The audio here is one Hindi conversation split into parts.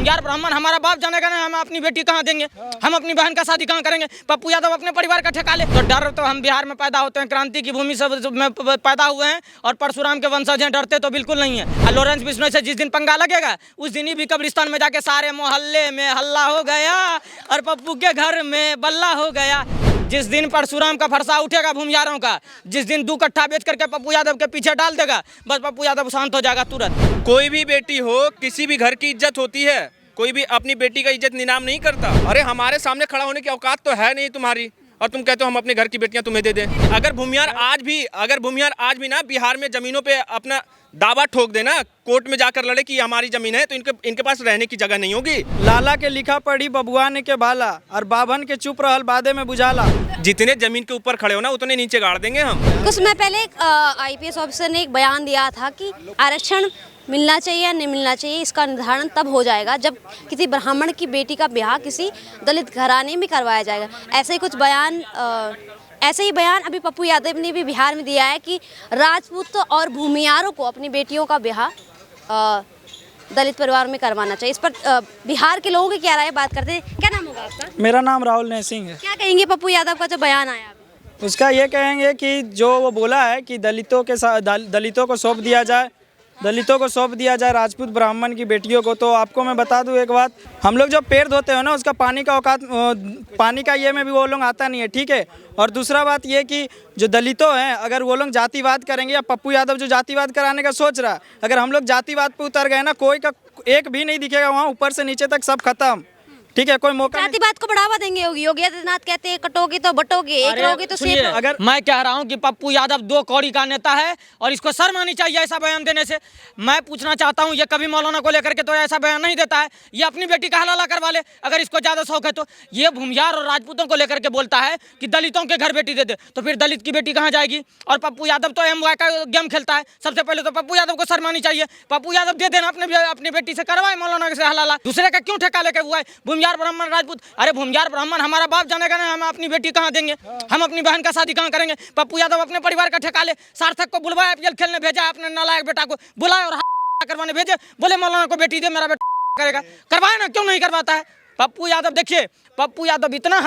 भूमिहार ब्राह्मण हमारा बाप जानेगा ना, हम अपनी बेटी कहाँ देंगे, हम अपनी बहन का शादी कहाँ करेंगे। पप्पू यादव अपने परिवार का ठेका ले। तो डर तो हम बिहार में पैदा होते हैं, क्रांति की भूमि में पैदा हुए हैं और परशुराम के वंशज हैं, डरते तो बिल्कुल नहीं है। लॉरेंस बिश्नोई से जिस दिन पंगा लगेगा उस दिन ही भी कब्रिस्तान में जाके सारे मोहल्ले में हल्ला हो गया और पप्पू के घर में बल्ला हो गया। जिस दिन परशुराम का फरसा उठेगा भूमिहारों का, जिस दिन 2 कट्ठा बेच करके पप्पू यादव के पीछे डाल देगा, बस पप्पू यादव शांत हो जाएगा तुरंत। कोई भी बेटी हो, किसी भी घर की इज्जत होती है, कोई भी अपनी बेटी का इज्जत नीलाम नहीं करता। अरे हमारे सामने खड़ा होने की औकात तो है नहीं तुम्हारी, और तुम कहते हो हम अपने घर की बेटियां तुम्हें दे दें। अगर भूमिहार आज भी ना बिहार में जमीनों पे अपना दावा ठोक देना, कोर्ट में जाकर लड़े कि हमारी जमीन है, तो इनके पास रहने की जगह नहीं होगी। लाला के लिखा पढ़ी बबुआने के भाला, और बाभन के चुप रहल बादे में बुझाला। जितने जमीन के ऊपर खड़े हो ना उतने नीचे गाड़ देंगे हम। कुछ समय पहले आईपीएस ऑफिसर ने एक बयान दिया था कि आरक्षण मिलना चाहिए या नहीं मिलना चाहिए, इसका निर्धारण तब हो जाएगा जब किसी ब्राह्मण की बेटी का ब्याह किसी दलित घराने में करवाया जाएगा। ऐसे ही बयान अभी पप्पू यादव ने भी बिहार में दिया है कि राजपूत और भूमिहारों को अपनी बेटियों का ब्याह दलित परिवार में करवाना चाहिए। इस पर बिहार के लोगों की क्या राय, बात करते हैं। क्या नाम होगा आपका? मेरा नाम राहुल ने सिंह है। क्या कहेंगे पप्पू यादव का जो बयान आया अभी? उसका ये कहेंगे कि जो वो बोला है कि दलितों को सौंप दिया जाए राजपूत ब्राह्मण की बेटियों को। तो आपको मैं बता दूं एक बात, हम लोग जो पैर धोते हो ना उसका पानी का ये में भी वो लोग आता नहीं है, ठीक है। और दूसरा बात ये कि जो दलितों हैं, अगर वो लोग जातिवाद करेंगे, या पप्पू यादव जो जातिवाद कराने का सोच रहा है, अगर हम लोग जातिवाद पे उतर गए ना, कोई का एक भी नहीं दिखेगा वहाँ, ऊपर से नीचे तक सब खत्म, ठीक है। कोई मौका जातिवाद को बढ़ावा देंगे। योगी आदित्यनाथ कहते हैं कटोगी तो बटोगी, एक रहोगी तो सेफ। अगर मैं कह रहा हूं कि पप्पू यादव 2 कौड़ी का नेता है और इसको शर्म आनी चाहिए ऐसा बयान देने से। मैं पूछना चाहता हूं, ये कभी मौलाना को लेकर के तो ऐसा बयान नहीं देता है, ये अपनी बेटी का हलाला करवा ले अगर इसको ज्यादा शौक है तो। ये भूमिहार और राजपूतों को लेकर के बोलता है कि दलितों के घर बेटी दे दे, तो फिर दलित की बेटी कहाँ जाएगी? और पप्पू यादव तो MY का गेम खेलता है। सबसे पहले तो पप्पू यादव को शर्म आनी चाहिए। पप्पू यादव दे देना अपनी बेटी से, करवाए मौलाना से हलाला, दूसरे का क्यों ठेका लेके हुआ है? भूमिहार ब्राह्मण राजपूत, अरे भूमिहार ब्राह्मण हमारा बाप जानेगा ना, हम अपनी बेटी कहाँ देंगे, हम अपनी बहन का शादी कहाँ करेंगे। पप्पू यादव अपने परिवार का ठेका ले। सार्थक को बुलवाया, IPL खेलने भेजा, अपने नालायक बेटा को बुलाया और करवाने भेजे, बोले मौलाना को बेटी दे, मेरा बेटा करेगा। करवाए ना, क्यों नहीं करवाता है? पप्पू यादव देखिए, पप्पू यादव इतना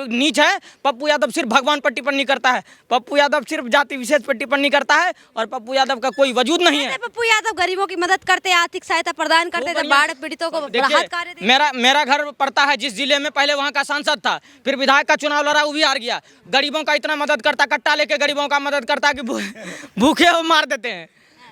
नीच है। पप्पू यादव सिर्फ भगवान पर टिप्पणी करता है, पप्पू यादव सिर्फ जाति विशेष पर टिप्पणी करता है, और पप्पू यादव का कोई वजूद नहीं है। पप्पू यादव गरीबों की मदद करते, आर्थिक सहायता प्रदान करते थे, बाढ़ पीड़ितों को राहत कार्य देते। मेरा घर पड़ता है जिस जिले में, पहले वहाँ का सांसद था, फिर विधायक का चुनाव लड़ा, वो भी हार गया। गरीबों का इतना मदद करता, कट्टा लेके गरीबों का मदद करता कि भूखे हो मार देते हैं।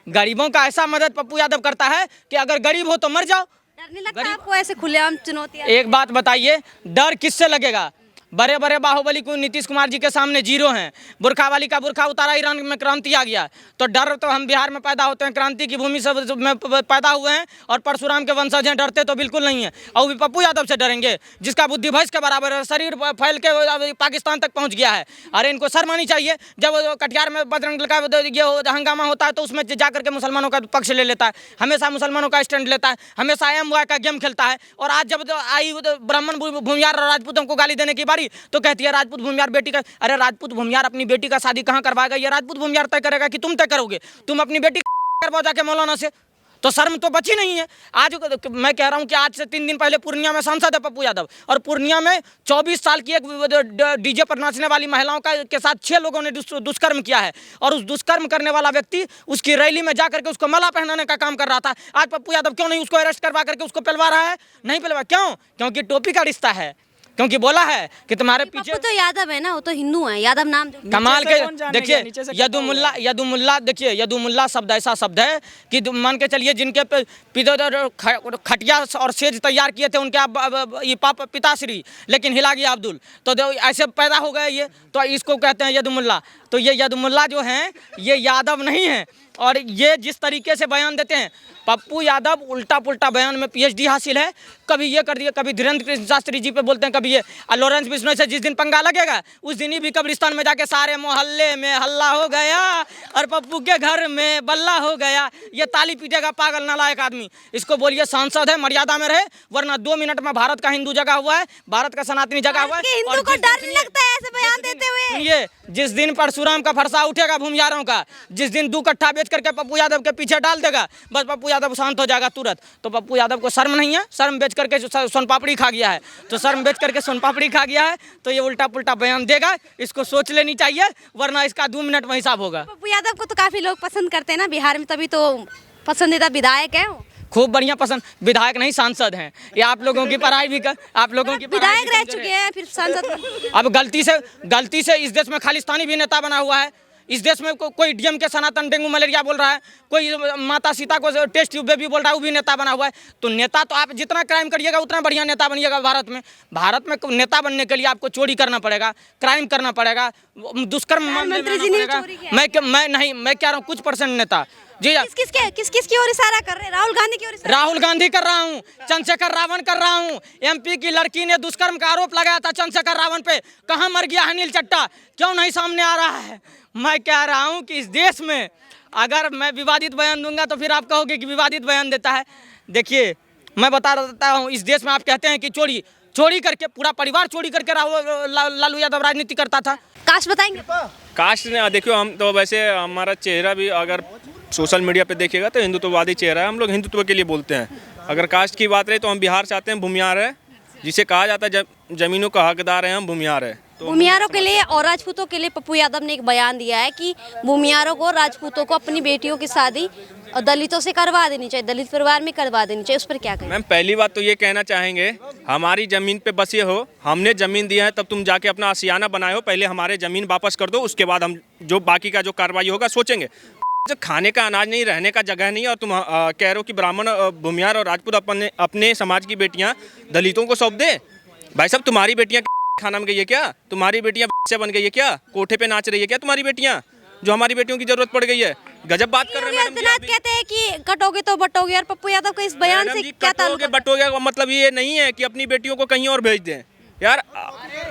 गरीबों का ऐसा मदद पप्पू यादव करता है कि अगर गरीब हो तो मर जाओ। डर नहीं लगता आपको ऐसे खुलेआम चुनौतियां? एक बात बताइए, डर किससे लगेगा? बड़े बड़े बाहुबली को नीतीश कुमार जी के सामने जीरो हैं। बुरखा वाली का बुरखा उतारा, ईरान में क्रांति आ गया। तो डर तो हम बिहार में पैदा होते हैं, क्रांति की भूमि में पैदा हुए हैं और परशुराम के वंशज हैं, डरते तो बिल्कुल नहीं है। और भी पप्पू यादव से डरेंगे जिसका बुद्धि भैंस के बराबर है, शरीर फैल के पाकिस्तान तक पहुँच गया है। अरे इनको शर्म आनी चाहिए। जब कटिहार में बजरंग का ये हंगामा होता है तो उसमें जाकर के मुसलमानों का पक्ष ले लेता है, हमेशा मुसलमानों का स्टैंड लेता है, हमेशा MY का गेम खेलता है। और आज जब आई ब्राह्मण भूमिहार और राजपूतों को गाली देने की बारी तो कहती है राजपूत भूमिहार बेटी का। अरे राजपूत भूमिहार अपनी बेटी का शादी कहाँ करवाएगा? ये राजपूत भूमिहार तय करेगा कि तुम तय करोगे? तुम अपनी बेटी करवाओ जाके मौलाना से, तो शर्म तो बची नहीं है। आज मैं कह रहा हूँ कि आज से 3 दिन पहले पूर्णिया में सांसद है पप्पू यादव, और पूर्णिया में 24 साल की एक डीजे पर नाचने वाली महिलाओं के साथ 6 लोगों ने दुष्कर्म किया है। और उस दुष्कर्म करने वाला व्यक्ति उसकी रैली में जाकर के उसको माला पहनाने का काम कर रहा था। आज पप्पू यादव क्यों नहीं उसको अरेस्ट करवा करके उसको पिलवा रहा है? नहीं पिलवा, क्यों? क्योंकि टोपी का रिश्ता है, क्योंकि बोला है कि तुम्हारे पीछे। तो यादव है ना, वो तो हिंदू है, यादव नाम कमाल के। देखिए यदुमुल्ला देखिए यदुमुल्ला शब्द ऐसा शब्द है कि मान के चलिए जिनके खटिया और सेज तैयार किए थे उनके पिताश्री, लेकिन हिला गया अब्दुल, तो ऐसे पैदा हो गए ये, तो इसको कहते हैं यदुमुल्ला। तो ये यदुमुल्ला जो हैं ये यादव नहीं है। और ये जिस तरीके से बयान देते हैं, पप्पू यादव उल्टा पुल्टा बयान में PhD हासिल है। कभी ये कर दिया, कभी धीरेन्द्र कृष्ण शास्त्री जी पे बोलते हैं, कभी ये। लॉरेंस बिश्नोई से जिस दिन पंगा लगेगा उस दिन ही भी कब्रिस्तान में जाके सारे मोहल्ले में हल्ला हो गया और पप्पू के घर में बल्ला हो गया। ये ताली पीटेगा पागल नालायक आदमी। इसको बोलिए सांसद है, मर्यादा में रहे, वरना 2 मिनट में भारत का हिंदू जगा हुआ है, भारत का सनातनी जगा हुआ है। हिंदू को डर नहीं लगता है ऐसे बयान देते हुए? जिस दिन परशुराम का फरसा उठेगा भूमियारों का। जिस दिन 2 कट्ठा बेच करके पप्पू यादव के पीछे डाल देगा, बस पप्पू यादव शांत हो जाएगा तुरंत। तो पप्पू यादव को शर्म नहीं है, शर्म बेच करके सोन पापड़ी खा गया है, तो शर्म बेच करके सोन पापड़ी खा गया है, तो ये उल्टा पुल्टा बयान देगा, इसको सोच लेनी चाहिए, वरना इसका 2 मिनट में हिसाब होगा। पप्पू यादव को तो काफी लोग पसंद करते हैं ना बिहार में, तभी तो पसंदीदा विधायक है वो। खूब बढ़िया पसंद, विधायक नहीं सांसद हैं ये। आप लोगों की पढ़ाई भी कर, आप लोगों की पढ़ाई विधायक भी रह कमजोर चुके है। हैं फिर सांसद। अब गलती से इस देश में खालिस्तानी भी नेता बना हुआ है। इस देश में कोई डीएम के सनातन डेंगू मलेरिया बोल रहा है, कोई माता सीता को टेस्ट ट्यूब बेबी बोल रहा है, वो भी नेता बना हुआ है। तो नेता तो आप जितना क्राइम करिएगा उतना बढ़िया नेता बनिएगा। भारत में नेता बनने के लिए आपको चोरी करना पड़ेगा, क्राइम करना पड़ेगा, दुष्कर्म मामले में आना पड़ेगा। मैं कह रहा हूँ कुछ % नेता जी। किस की ओर इशारा कर रहे हैं? राहुल गांधी की ओर इशारा? राहुल गांधी कर रहा हूँ, चंद्रशेखर रावण कर रहा हूँ। MP की लड़की ने दुष्कर्म का आरोप लगाया था चंद्रशेखर रावण पे, कहाँ मर गया है नील चट्टा, क्यों नहीं सामने आ रहा है? मैं कह रहा हूँ कि इस देश में अगर मैं विवादित बयान दूंगा तो फिर आप कहोगे कि विवादित बयान देता है। देखिए मैं बता देता हूँ, इस देश में आप कहते हैं कि चोरी करके पूरा परिवार चोरी करके लालू यादव राजनीति करता था। काश बताएंगे? कास्ट ने देखियो, हम तो वैसे हमारा चेहरा भी अगर सोशल मीडिया पे देखिएगा तो हिंदुत्ववादी चेहरा है। हम लोग हिंदुत्व के लिए बोलते हैं। अगर कास्ट की बात रहे तो हम बिहार से आते हैं, भूमियार है, जिसे कहा जाता है जमीनों का हकदार है, हम भूमियार है। तो भूमियारों के लिए और राजपूतों के लिए पप्पू यादव ने एक बयान दिया है कि भूमियारों को, राजपूतों को अपनी बेटियों की शादी दलितों से करवा देनी चाहिए, दलित परिवार में करवा देनी चाहिए। उस पर क्या कहें? मैम पहली बात तो ये कहना चाहेंगे, हमारी ज़मीन पे बसे हो, हमने ज़मीन दिया है, तब तुम जाके अपना आशियाना बनाए हो। पहले हमारे ज़मीन वापस कर दो, उसके बाद हम जो बाकी का जो कार्रवाई होगा सोचेंगे। जो खाने का अनाज नहीं, रहने का जगह नहीं, और तुम कह रहे हो कि ब्राह्मण, भूमियार और राजपूत अपने समाज की बेटियाँ दलितों को सौंप दे। भाई साहब, तुम्हारी बेटियाँ खाना में गई है क्या? तुम्हारी बेटियाँ से बन गई है क्या? कोठे पे नाच रही है क्या तुम्हारी बेटियाँ, जो हमारी बेटियों की जरूरत पड़ गई है? गजब बात कर रहे हैं मैडम जी। कहते हैं कि कटोगे तो बटोगे, और पप्पू यादव के इस बयान से क्या ताल्लुक? बटोगे का मतलब ये नहीं है कि अपनी बेटियों को कहीं और भेज दें। यार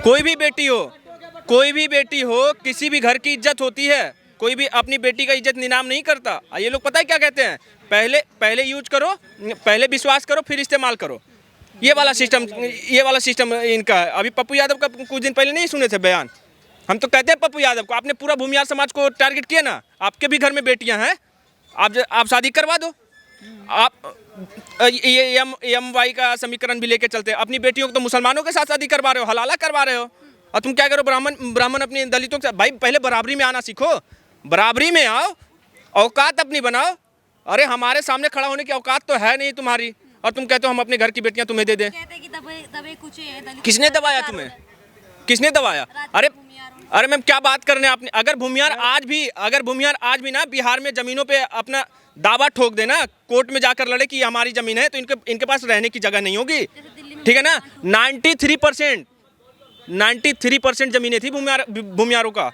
कोई भी बेटी हो, किसी भी घर की इज्जत होती है। कोई भी अपनी बेटी का इज्जत नीलाम नहीं करता। ये लोग पता है क्या कहते हैं? पहले यूज करो, पहले विश्वास करो, फिर इस्तेमाल करो। ये वाला सिस्टम इनका है। अभी पप्पू यादव का कुछ दिन पहले नहीं सुने थे बयान? हम तो कहते हैं पप्पू यादव को, आपने पूरा भूमियार समाज को टारगेट किया ना। आपके भी घर में बेटियां हैं, आप शादी करवा दो। आप ये MY का समीकरण भी लेके चलते हैं। अपनी बेटियों को तो मुसलमानों के साथ शादी करवा रहे हो, हलाला करवा रहे हो, और तुम क्या करो, ब्राह्मण अपनी दलितों के साथ। भाई पहले बराबरी में आना सीखो, बराबरी में आओ, औकात अपनी बनाओ। अरे हमारे सामने खड़ा होने की औकात तो है नहीं तुम्हारी, और तुम कहते हो हम अपने घर की बेटियां तुम्हें दे दें। किसने दबाया तुम्हें? किसने दबाया? अरे मैम क्या बात करने आपने? अगर भूमियार आज भी ना बिहार में जमीनों पे अपना दावा ठोक देना, कोर्ट में जाकर लड़े कि हमारी जमीन है, तो इनके पास रहने की जगह नहीं होगी। ठीक है ना? 93% जमीनें थी भूमियारों का।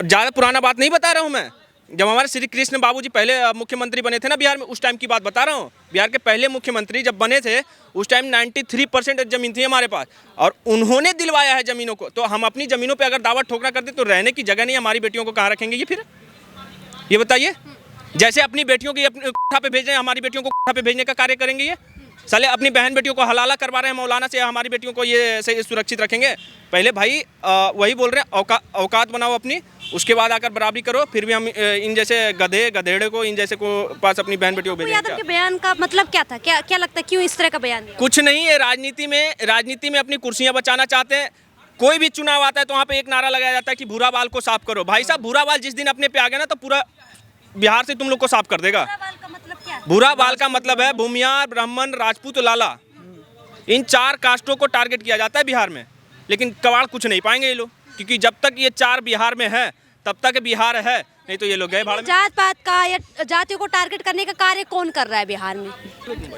ज़्यादा पुराना बात नहीं बता रहा हूँ मैं। जब हमारे श्री कृष्ण बाबूजी पहले मुख्यमंत्री बने थे ना बिहार में, उस टाइम की बात बता रहा हूँ। बिहार के पहले मुख्यमंत्री जब बने थे, उस टाइम 93% ज़मीन थी हमारे पास, और उन्होंने दिलवाया है ज़मीनों को। तो हम अपनी ज़मीनों पे अगर दावा ठोकना करते तो रहने की जगह नहीं, हमारी बेटियों को कहाँ रखेंगे ये? फिर ये बताइए। जैसे अपनी बेटियों की कोठा पे भेज रहे हैं, हमारी बेटियों को कोठा पे भेजने का कार्य करेंगे ये? साले अपनी बहन बेटियों को हलाला करवा रहे हैं मौलाना से, हमारी बेटियों को ये से सुरक्षित रखेंगे? पहले भाई वही बोल रहे हैं, औकात बनाओ अपनी, उसके बाद आकर बराबरी करो। फिर भी हम इन जैसे गधेड़े को, इन जैसे को पास अपनी बहन बेटियों को भेजेंगे? यादव के बयान का मतलब क्या था? क्या लगता है क्यों इस तरह का बयान दिया? कुछ नहीं है, राजनीति में अपनी कुर्सियां बचाना चाहते हैं। कोई भी चुनाव आता है तो वहाँ पे एक नारा लगाया जाता है कि भूरा बाल को साफ करो। भाई साहब, भूरा बाल जिस दिन अपने पे आ गया ना, तो पूरा बिहार से तुम लोग को साफ कर देगा। भूरा बाल का मतलब है भूमियार, ब्राह्मण, राजपूत, लाला, इन 4 कास्टों को टारगेट किया जाता है बिहार में। लेकिन कबाड़ कुछ नहीं पाएंगे ये लोग, क्योंकि जब तक ये 4 बिहार में है तब तक बिहार है, नहीं तो ये लोग गए भाड़ में। जात पात का या जातियों को टारगेट करने का कार्य कौन कर रहा है बिहार में?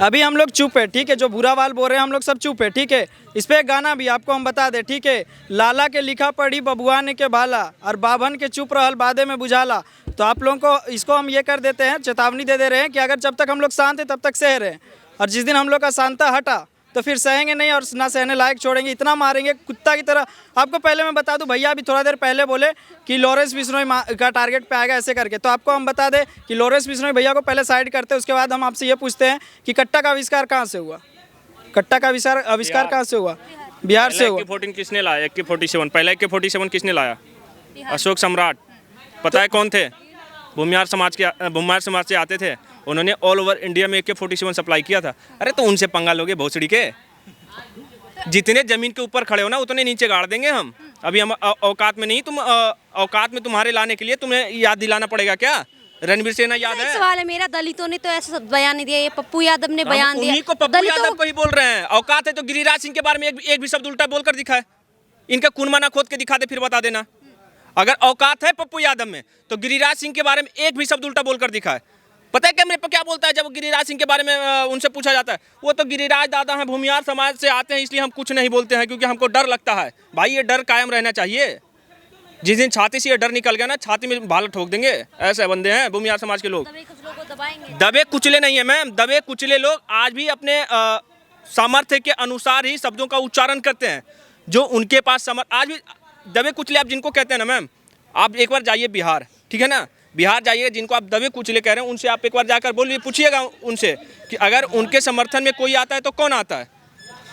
अभी हम लोग चुप है, ठीक है। जो बुरा वाल बोल रहे हैं हम लोग सब चुप है, ठीक है। इस पे एक गाना भी आपको हम बता दें, ठीक है। लाला के लिखा पढ़ी बबुआन के भाला, और बाभन के चुप रहल बादे में बुझाला। तो आप लोगों को इसको हम ये कर देते हैं, चेतावनी दे रहे हैं कि अगर जब तक हम लोग शांत हैं तब तक सह रहे हैं, और जिस दिन हम लोग का शांता हटा तो फिर सहेंगे नहीं, और ना सहने लायक छोड़ेंगे। इतना मारेंगे कुत्ता की तरह। आपको पहले मैं बता दूं, भैया अभी थोड़ा देर पहले बोले कि लॉरेंस बिश्नोई का टारगेट पे आएगा ऐसे करके। तो आपको हम बता दें कि लॉरेंस बिश्नोई भैया को पहले साइड करते हैं, उसके बाद हम आपसे ये पूछते हैं कि कट्टा का आविष्कार कहाँ से हुआ? कट्टा का आविष्कार कहाँ से हुआ? बिहार से हुआ। AK-47 किसने लाया? AK-47 पहला AK-47 किसने लाया? अशोक सम्राट, पता है कौन थे? भूमियार समाज से आते थे। उन्होंने ऑल ओवर इंडिया में AK-47 सप्लाई किया था। अरे तो उनसे पंगा लोगे भोसड़ी के? जितने जमीन के ऊपर खड़े हो ना उतने नीचे गाड़ देंगे हम। अभी हम औकात में नहीं, तुम औकात में तुम्हारे लाने के लिए तुम्हें याद दिलाना पड़ेगा क्या? रणवीर सेना याद एक है? सवाल है मेरा, दलितों ने तो ऐसा बयान नहीं दिया, ये पप्पू यादव ने बयान दिया। उन्हीं को पप्पू यादव को ही बोल रहे हैं। औकात है तो गिरिराज सिंह के बारे में एक भी शब्द उल्टा बोलकर दिखाए। इनका कुनमाना खोद के दिखा दे, फिर बता देना। अगर औकात है पप्पू यादव में तो गिरिराज सिंह के बारे में एक भी शब्द उल्टा बोलकर दिखाए। पता है क्या मेरे पर क्या बोलता है जब गिरिराज सिंह के बारे में उनसे पूछा जाता है? वो तो गिरिराज दादा हैं, भूमियार समाज से आते हैं, इसलिए हम कुछ नहीं बोलते हैं क्योंकि हमको डर लगता है। भाई ये डर कायम रहना चाहिए। जिस दिन छाती से ये डर निकल गया ना, छाती में भाला ठोक देंगे। ऐसे बंदे हैं भूमियार समाज के लोग। दबे कुछ लोगों को दबाएंगे। दबे कुचले नहीं है मैम, दबे कुचले लोग आज भी अपने सामर्थ्य के अनुसार ही शब्दों का उच्चारण करते हैं। जो उनके पास आज भी दबे कुचले आप जिनको कहते हैं ना मैम, आप एक बार जाइए बिहार, ठीक है ना? बिहार जाइए, जिनको आप दबे कुचले कह रहे हैं उनसे आप एक बार जाकर बोलिए, पूछिएगा उनसे कि अगर उनके समर्थन में कोई आता है तो कौन आता है।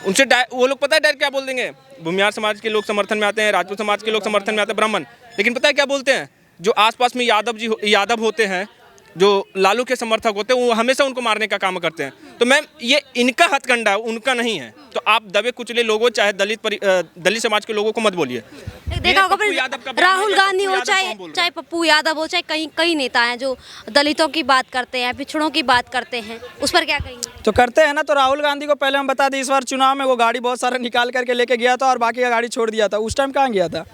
उनसे वो लोग पता है डायरेक्ट क्या बोल देंगे? भूमियार समाज के लोग समर्थन में आते हैं, राजपूत समाज के लोग समर्थन में आते हैं, ब्राह्मण। लेकिन पता है क्या बोलते हैं? जो आसपास में यादव होते हैं, जो लालू के समर्थक होते हैं, वो हमेशा उनको मारने का काम करते हैं। तो मैम ये इनका हथकंडा है, उनका नहीं है। तो आप दबे कुचले लोगों, चाहे दलित समाज के लोगों को मत बोलिए। देखा होगा फिर राहुल गांधी हो, चाहे पप्पू यादव हो, चाहे कई नेता हैं जो दलितों की बात करते हैं, पिछड़ों की बात करते हैं, उस पर क्या कहेंगे? तो करते हैं ना। तो राहुल गांधी को पहले हम बता दें, इस बार चुनाव में वो गाड़ी बहुत सारा निकाल करके लेके गया था और बाकी का गाड़ी छोड़ दिया था। उस टाइम कहाँ गया था?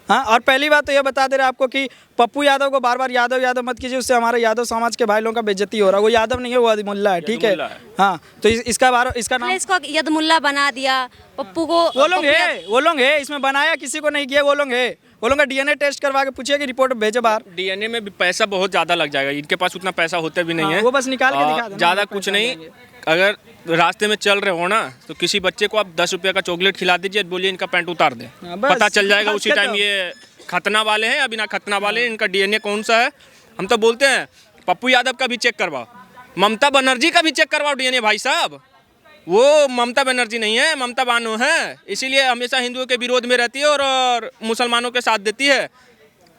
हाँ, और पहली बात तो ये बता दे रहे आपको कि पप्पू यादव को बार बार यादव मत कीजिए, उससे हमारे यादव समाज के भाई लोगों का बेइज्जती हो रहा है। वो यादव नहीं है, वो यदमुल्ला है, ठीक है? हाँ, तो इसका नाम इसको यदमुल्ला बना दिया, पप्पू को। वो लोग है, इसमें बनाया किसी को नहीं किया। वो लोग है, वो लोग का DNA टेस्ट करवा के पूछिए कि रिपोर्ट भेजे बाहर। DNA में भी पैसा बहुत ज़्यादा लग जाएगा, इनके पास उतना पैसा होते भी नहीं है। वो बस निकाल के दिखा देना, ज़्यादा कुछ नहीं। अगर रास्ते में चल रहे हो ना तो किसी बच्चे को आप 10 रुपये का चॉकलेट खिला दीजिए, बोलिए इनका पैंट उतार दे, पता चल जाएगा उसी टाइम ये खतना वाले हैं या बिना खतना वाले हैं, इनका DNA कौन सा है। हम तो बोलते हैं पप्पू यादव का भी चेक करवाओ, ममता बनर्जी का भी चेक करवाओ DNA भाई साहब। वो ममता बनर्जी नहीं है, ममता बानो है, इसीलिए हमेशा हिंदुओं के विरोध में रहती है और मुसलमानों के साथ देती है।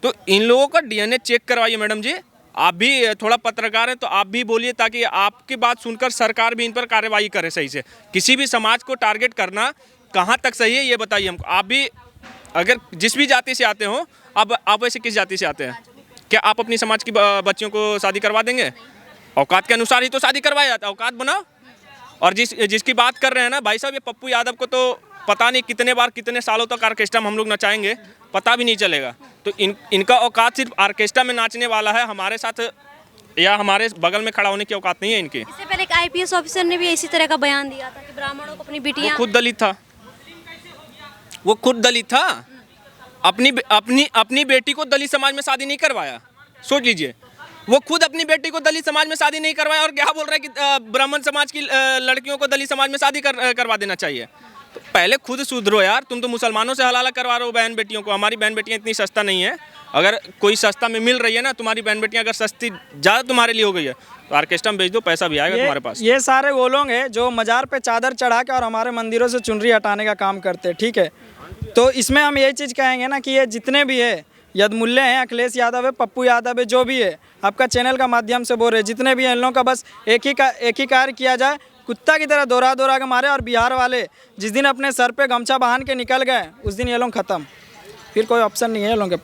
तो इन लोगों का DNA चेक करवाइए मैडम जी। आप भी थोड़ा पत्रकार हैं तो आप भी बोलिए, ताकि आपकी बात सुनकर सरकार भी इन पर कार्रवाई करे सही से। किसी भी समाज को टारगेट करना कहाँ तक सही है ये बताइए हमको। आप भी अगर जिस भी जाति से आते हो, आप वैसे किस जाति से आते हैं? क्या आप अपनी समाज की बच्चियों को शादी करवा देंगे? औकात के अनुसार ही तो शादी करवाया जाता है, औकात बनाओ। और जिसकी बात कर रहे हैं ना भाई साहब, ये पप्पू यादव को तो पता नहीं कितने बार कितने सालों तक ऑर्केस्ट्रा में हम लोग नचाएंगे, पता भी नहीं चलेगा। तो इनका औकात सिर्फ ऑर्केस्ट्रा में नाचने वाला है, हमारे साथ या हमारे बगल में खड़ा होने की औकात नहीं है इनकी। इससे पहले एक IPS ऑफिसर ने भी इसी तरह का बयान दिया था कि ब्राह्मणों को अपनी बेटियां। खुद दलित था, वो खुद दलित था। अपनी बेटी को दलित समाज में शादी नहीं करवाया। सोच लीजिए, वो खुद अपनी बेटी को दलित समाज में शादी नहीं करवाया और क्या बोल रहा है कि ब्राह्मण समाज की लड़कियों को दलित समाज में शादी करवा देना चाहिए। तो पहले खुद सुधरो यार। तुम तो मुसलमानों से हलाला करवा रहे हो बहन बेटियों को। हमारी बहन बेटियां इतनी सस्ता नहीं है। अगर कोई सस्ता में मिल रही है ना, तुम्हारी बहन बेटियां अगर सस्ती ज़्यादा तुम्हारे लिए हो गई है तो ऑर्केस्ट्रा में भेज दो, पैसा भी आएगा तुम्हारे पास। ये सारे वो लोग हैं जो मजार पे चादर चढ़ा के और हमारे मंदिरों से चुनरी हटाने का काम करते हैं, ठीक है? तो इसमें हम यही चीज़ कहेंगे ना कि ये जितने भी है, यदमुल्ले हैं, अखिलेश यादव है, पप्पू यादव है, जो भी है, आपका चैनल का माध्यम से बोल रहे जितने भी हैं, इन लोगों का बस एक ही कार्य किया जाए, कुत्ता की तरह दोहरा के मारे। और बिहार वाले जिस दिन अपने सर पे गमछा बांध के निकल गए, उस दिन ये लोग ख़त्म, फिर कोई ऑप्शन नहीं है ये लोगों के